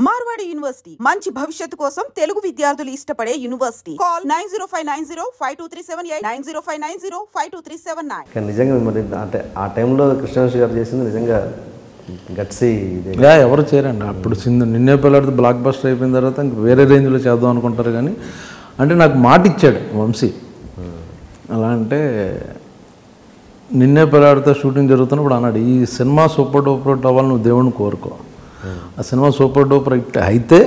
Marwadi university మంచి భవిష్యత్తు కోసం తెలుగు విద్యార్థులు ఇష్టపడే యూనివర్సిటీ. కాల్ 9059052378 9059052379. నిజంగా మరి అంటే ఆ టైంలో కృష్ణవంశీ గారు చేసింది నిజంగా గట్సీ. ఎవరు చేయరండి. అప్పుడు నిన్నే పిల్లాడితో బ్లాక్ బస్టర్ అయిపోయిన తర్వాత ఇంక వేరే రేంజ్లో చేద్దాం అనుకుంటారు. కానీ అంటే నాకు మాట ఇచ్చాడు వంశీ. అలా అంటే నిన్నే పిల్లాడితో షూటింగ్ జరుగుతున్నప్పుడు అన్నాడు, ఈ సినిమా సూపర్ డూపర్ హిట్ అవ్వాలి, నువ్వు దేవుడిని కోరుకో. ఆ సినిమా సూపర్ డూపర్ హిట్ అయితే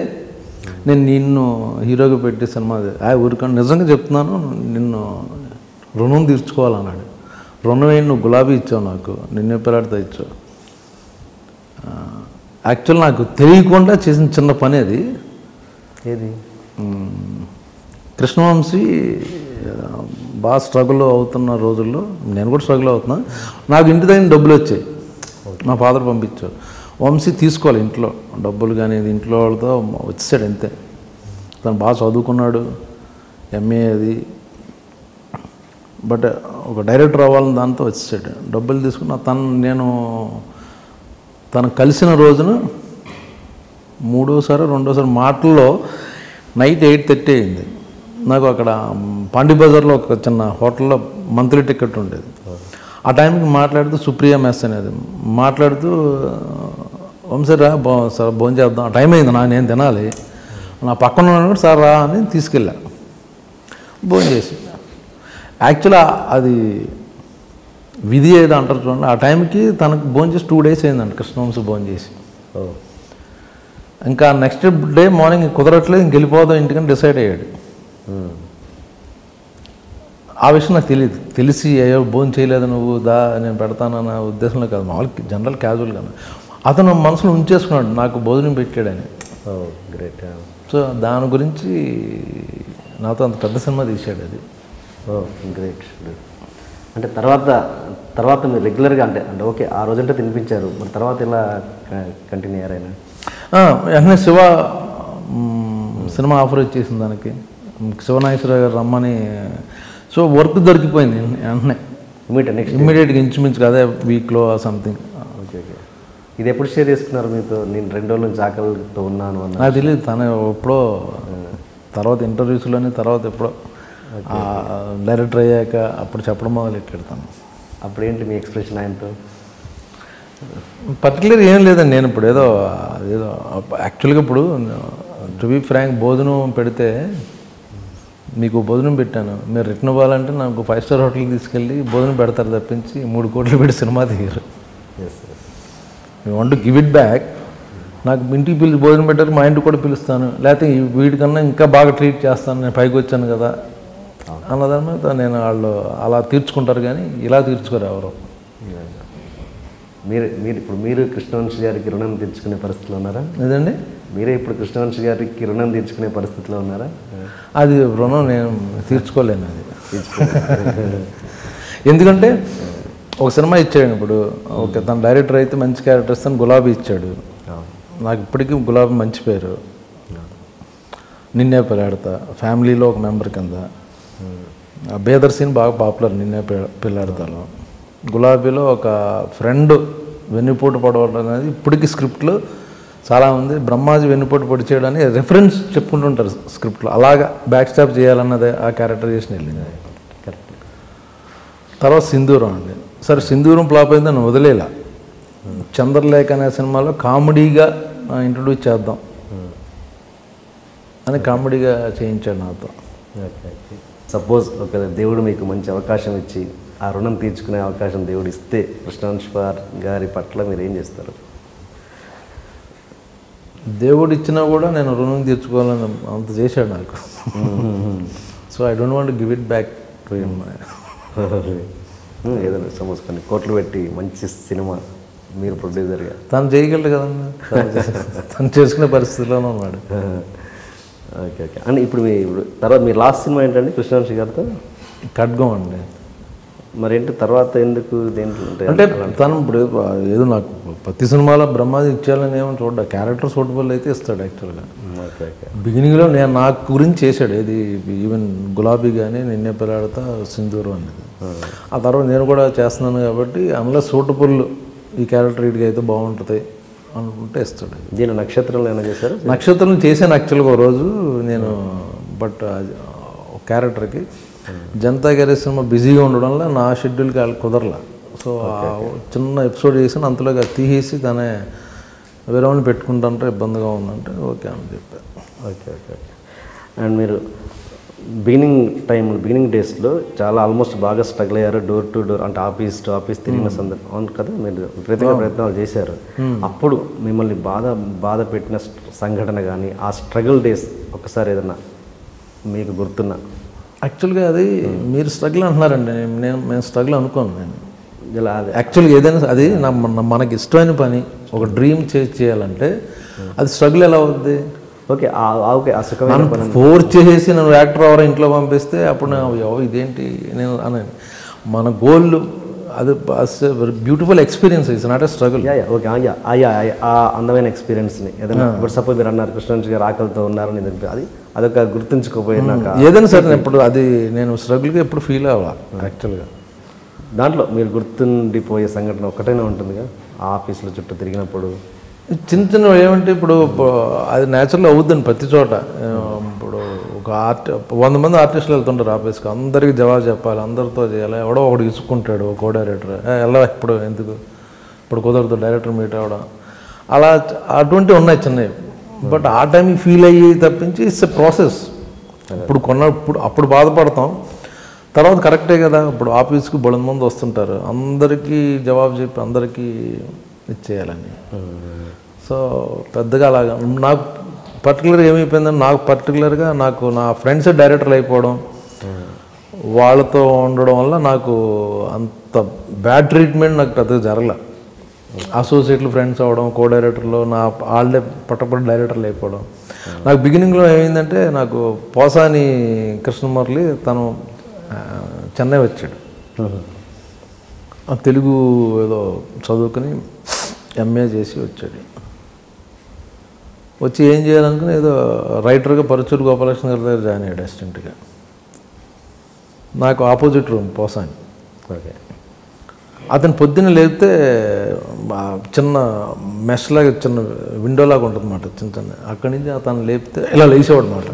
నేను నిన్ను హీరోగా పెట్టి సినిమా ఊరికంటే నిజంగా చెప్తున్నాను, నిన్ను రుణం తీర్చుకోవాలన్నాడు. రుణం ఏంటి, నువ్వు గులాబీ ఇచ్చావు, నాకు నిన్నే పిల్లాడితో ఇచ్చావు. యాక్చువల్ నాకు తెలియకుండా చేసిన చిన్న పని అది. ఏది? కృష్ణవంశీ బాగా స్ట్రగుల్ అవుతున్న రోజుల్లో నేను కూడా స్ట్రగుల్ అవుతున్నా. నాకు ఇంటి దగ్గర డబ్బులు వచ్చాయి, మా ఫాదర్ పంపించారు. వంశీ తీసుకోవాలి ఇంట్లో డబ్బులు, కానీ ఇంట్లో వాళ్ళతో వచ్చేసాడు అంతే. తను బాగా చదువుకున్నాడు, ఎంఏ అది. బట్ ఒక డైరెక్టర్ అవ్వాలని దాంతో వచ్చేసాడు. డబ్బులు తీసుకున్న నేను తను కలిసిన రోజున రెండోసారి మాటల్లో నైట్ 8:30 అయింది. నాకు అక్కడ పాండి బజార్లో ఒక చిన్న హోటల్లో మంత్లీ టికెట్ ఉండేది. ఆ టైంకి మాట్లాడుతూ సుప్రియ మెస్ అనేది మాట్లాడుతూ, వంశీరా సార్ భోజనం చేద్దాం, టైం అయింది, నేను తినాలి, నా పక్కన ఉన్నాడు సార్ రా అని తీసుకెళ్ళా. భోజనం చేసి యాక్చువల్గా అది విధి ఏదో అంటారు చూడండి. ఆ టైంకి తనకు భోజనం చేసి 2 days అయిందండి కృష్ణవంశీ భోజనం చేసి. ఇంకా నెక్స్ట్ డే మార్నింగ్ కుదరట్లేదు, ఇంక వెళ్ళిపోదాం ఇంటికని డిసైడ్ అయ్యాడు. ఆ విషయం నాకు తెలియదు. తెలిసి అయ్యో భోజనం చేయలేదు నువ్వు, నేను పెడతానన్న ఉద్దేశంలో కాదు, మామూలు జనరల్ క్యాజువల్గా అతను మనసులో ఉంచేసుకున్నాడు నాకు భోజనం పెట్టాడని. గ్రేట్. సో దాని గురించి నాతో అంత పెద్ద సినిమా తీసాడు అది. గ్రేట్. అంటే తర్వాత మీరు రెగ్యులర్గా అంటే ఓకే ఆ రోజంటే తినిపించారు, మరి తర్వాత ఇలా కంటిన్యూ అయ్యారైనా? వెంటనే శివ సినిమా ఆఫర్ వచ్చేసింది దానికి, శివనాగేశ్వరరావు గారు రమ్మని. సో వర్క్ దొరికిపోయింది వెంటనే ఇమ్మీడియట్గా, ఇంచుమించుగా అదే వీక్లో సంథింగ్. Okay okay. ఇది ఎప్పుడు షేర్ చేసుకున్నారు మీతో? నేను 2 రోజుల నుంచి ఆకలితో ఉన్నాను అన్న. నాకు తెలియదు, తను ఎప్పుడో తర్వాత ఇంటర్వ్యూస్లోని తర్వాత ఎప్పుడో డైరెక్టర్ అయ్యాక అప్పుడు చెప్పడం మొదలెట్టాడు తను. అప్పుడు ఏంటి మీ ఎక్స్ప్రెషన్ ఆయనతో? పర్టికులర్ ఏం లేదండి. నేను ఇప్పుడు ఏదో యాక్చువల్గా ఇప్పుడు టు బీ ఫ్రాంక్, భోజనం పెడితే మీకు భోజనం పెట్టాను, మీరు రిటర్న్ అవ్వాలంటే నాకు 5 star హోటల్కి తీసుకెళ్ళి భోజనం పెడతారు తప్పించి 3 కోట్లు పెట్టి సినిమా దిగారు. You want to give it back. నాకు ఇంటికి పిలిచి భోజనం పెట్టారు, మా ఇంటికి కూడా పిలుస్తాను, లేకపోతే వీటికన్నా ఇంకా బాగా ట్రీట్ చేస్తాను, నేను పైకి వచ్చాను కదా అన్నదాని మీద నేను వాళ్ళు అలా తీర్చుకుంటారు, కానీ ఇలా తీర్చుకోరు ఎవరు. మీరు కృష్ణవంశీ గారికి రుణం తీర్చుకునే పరిస్థితిలో ఉన్నారా? లేదండి, మీరే ఇప్పుడు కృష్ణవంశీ గారికి రుణం తీర్చుకునే పరిస్థితిలో ఉన్నారా? అది రుణం నేను తీర్చుకోలేను అది. ఎందుకంటే ఒక సినిమా ఇచ్చాడు ఇప్పుడు, ఓకే తన డైరెక్టర్ అయితే మంచి క్యారెక్టర్ ఇస్తాను, గులాబీ ఇచ్చాడు. నాకు ఇప్పటికీ గులాబీ మంచి పేరు. నిన్నే పిల్లాడతా ఫ్యామిలీలో ఒక మెంబర్ కింద. బేదర్ సీన్ బాగా పాపులర్ నిన్నే పిల్లాడతాలో. గులాబీలో ఒక ఫ్రెండ్ వెన్నుపోటు పడవడం అనేది ఇప్పటికీ స్క్రిప్ట్లో చాలామంది బ్రహ్మాజీ వెన్నుపోటు పొడి చేయడానికి రెఫరెన్స్ చెప్పుకుంటుంటారు స్క్రిప్ట్లో. అలాగా బ్యాక్ స్టాప్ చేయాలన్నదే ఆ క్యారెక్టరైజేషన్ వెళ్ళింది. కరెక్ట్. తర్వాత సింధూరం అండి. సరే సింధూరం ఫ్లాప్ అయిందని వదిలేలా, చంద్రలేఖ అనే సినిమాలో కామెడీగా ఇంట్రొడ్యూస్ చేద్దాం అని కామెడీగా చేయించాడు నాతో. సపోజ్ ఒక దేవుడు మీకు మంచి అవకాశం ఇచ్చి ఆ రుణం తీర్చుకునే అవకాశం దేవుడు ఇస్తే కృష్ణవంశీ గారి పట్ల మీరు ఏం చేస్తారు? దేవుడు ఇచ్చినా కూడా నేను రుణం తీర్చుకోవాలని అంత చేశాడు నాకు. So I don't want give it back to him. ఏదైనా సపోజ్ కొన్ని కోట్లు పెట్టి మంచి సినిమా మీరు ప్రొడ్యూసర్గా తను చేయగలరు కదండి, తను చేసుకునే పరిస్థితిలోనే ఉన్నాడు. Okay okay. అండ్ ఇప్పుడు తర్వాత మీ లాస్ట్ సినిమా ఏంటండి కృష్ణవంశీ గారితో? ఖడ్గం అండి. మరేంటి తర్వాత ఎందుకు దేంట్లో అంటే తను ఇప్పుడు ఏదో నాకు ప్రతి సినిమాలో బ్రహ్మాజీ ఇచ్చేయాలని ఏమో చూడ, క్యారెక్టర్ సూటబుల్ అయితే ఇస్తాడు యాక్చువల్గా. బిగినింగ్లో నాకు గురించి చేశాడు, ఏది ఈవెన్ గులాబీ కానీ నిన్నే పిల్లాడతా సింధూరం అనేది. ఆ తర్వాత నేను కూడా చేస్తున్నాను కాబట్టి అందులో సూటబుల్ ఈ క్యారెక్టర్ వీడికి అయితే బాగుంటుంది అనుకుంటే ఇస్తాడు. దీని నక్షత్రంలో ఏమైనా చేశారు? నక్షత్రం చేశాను యాక్చువల్గా ఒక రోజు నేను, బట్ ఒక క్యారెక్టర్కి జనతా గ్యారేజ్ సినిమా బిజీగా ఉండడం వల్ల నా షెడ్యూల్కి వాళ్ళు కుదరలా. సో చిన్న ఎపిసోడ్ చేసాను, అంతలోగా తీసేసి తనే వేరే వాళ్ళని పెట్టుకుంటాంటే ఇబ్బందిగా ఉందంటే ఓకే అని చెప్పాను. Okay okay okay. అండ్ మీరు బిగినింగ్ డేస్లో చాలా ఆల్మోస్ట్ బాగా స్ట్రగుల్ అయ్యారు, డోర్ టు డోర్ అంటే ఆఫీస్ టు ఆఫీస్ తిరిగిన సందర్భం అవును కదా, మీరు విపరీతంగా ప్రయత్నాలు చేశారు. అప్పుడు మిమ్మల్ని బాధ పెట్టిన సంఘటన కానీ ఆ స్ట్రగుల్ డేస్ ఒకసారి ఏదన్నా మీకు గుర్తున్నా? యాక్చువల్గా అది మీరు స్ట్రగుల్ అంటున్నారండి, మేము స్ట్రగుల్ అనుకోను. నేను ఇలా అది యాక్చువల్గా ఏదైనా అది మనకి ఇష్టమైన పని ఒక డ్రీమ్ చేయాలంటే అది స్ట్రగుల్ ఎలా అవుద్ది? ఓకే ఓకే, ఆ సుఖమైన పని ఫోర్స్ చేసేసి నన్ను యాక్టర్ ఎవరో ఇంట్లో పంపిస్తే అప్పుడు ఇదేంటి నేను అని మన గోల్ అది beautiful experience, it's not a struggle. Okay ఆ అందమైన ఎక్స్పీరియన్స్ని ఏదైనా ఇప్పుడు సపోజ్ మీరు అన్నారు కృష్ణాంజీ గారు ఆకలితో ఉన్నారని అదొక గుర్తుంచుకోపోయినాక ఏదైనా సరే ఇప్పుడు అది నేను స్ట్రగుల్గా ఎప్పుడు ఫీల్ అవ్వాలి. యాక్చువల్గా దాంట్లో మీరు గుర్తుండిపోయే సంఘటన ఒకటైనా ఉంటుందిగా, ఆ ఆఫీసులో చుట్టూ తిరిగినప్పుడు చిన్న చిన్న ఏమంటే ఇప్పుడు అది న్యాచురల్ అవుద్దండి ప్రతి చోట. ఇప్పుడు ఒక 100 మంది ఆర్టిస్టులు వెళ్తుంటారు ఆఫీస్కి, అందరికీ జవాబు చెప్పాలి, అందరితో చేయాలి, ఎవడో ఒకటి ఇసుక్కుంటాడు కో డైరెక్టర్, ఎలా ఇప్పుడు ఎందుకు ఇప్పుడు కుదరదు డైరెక్టర్ మీట్ అవ్వడం, అలా అటువంటివి ఉన్నాయి చిన్నవి. బట్ ఆ టైంకి ఫీల్ అయ్యి తప్పించి ఇట్స్ ఎ ప్రాసెస్. అప్పుడు బాధపడతాం, తర్వాత కరెక్టే కదా. ఇప్పుడు ఆఫీస్కి బోలెడు మంది వస్తుంటారు, అందరికీ జవాబు చెప్పి అందరికీ ఇచ్చేయాలని. సో పెద్దగా అలాగా నాకు పర్టికులర్గా ఏమైపోయిందని నాకు నా ఫ్రెండ్స్ డైరెక్టర్లు అయిపోవడం, వాళ్ళతో ఉండడం వల్ల నాకు అంత బ్యాడ్ ట్రీట్మెంట్ నాకు పెద్దగా జరగలే. అసోసియేట్లు ఫ్రెండ్స్ అవ్వడం, కో డైరెక్టర్లు వాళ్ళే పట్టపడి డైరెక్టర్లు అయిపోవడం. నాకు బిగినింగ్లో ఏమైందంటే నాకు పోసాని కృష్ణమురళి తను చెన్నై వచ్చాడు, తెలుగు ఏదో చదువుకుని ఎంఏ చేసి వచ్చాడు. వచ్చి ఏం చేయాలనుకుని ఏదో రైటర్గా పరుచూరు గోపాలకృష్ణ గారి దగ్గర జాయిన్ అయ్యాడు అసిస్టెంట్గా. నాకు ఆపోజిట్ రూమ్ పోసాని. ఓకే. అతను పొద్దున్న లేపితే చిన్న మెష్లాగా చిన్న విండోలాగా ఉంటుంది అన్నమాట, చిన్న అక్కడి నుంచి అతను లేపితే ఇలా లేచేవాడు అన్నమాట.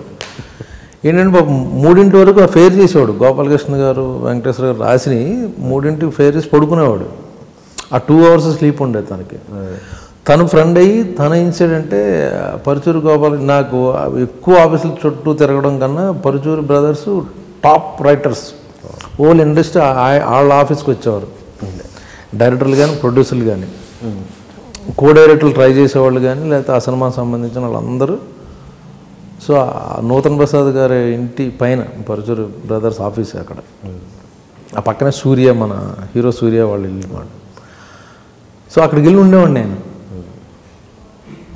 ఏంటంటే పాపం 3 వరకు ఫేర్ చేసేవాడు. గోపాలకృష్ణ గారు వెంకటేశ్వర గారు రాసిని 3 ఫేర్ చేసి పడుకునేవాడు. ఆ 2 అవర్స్ స్లీప్ ఉండేది తనకి. తను ఫ్రెండ్ అయ్యి తన ఇన్సిడెంటే పరుచూరు నాకు ఎక్కువ ఆఫీసుల చుట్టూ తిరగడం కన్నా Paruchuri brothers top writers whole industry వాళ్ళ ఆఫీస్కి వచ్చేవారు, డైరెక్టర్లు కానీ ప్రొడ్యూసర్లు కానీ కో డైరెక్టర్లు ట్రై చేసేవాళ్ళు కానీ లేకపోతే ఆ సినిమాకి సంబంధించిన వాళ్ళందరూ. సో నూతన్ ప్రసాద్ గారి ఇంటి పైన పరుచూరు బ్రదర్స్ ఆఫీస్ అక్కడ, ఆ పక్కనే సూర్య మన హీరో సూర్య వాళ్ళు ఇల్లు మాట. సో అక్కడికి వెళ్ళి ఉండేవాడిని నేను.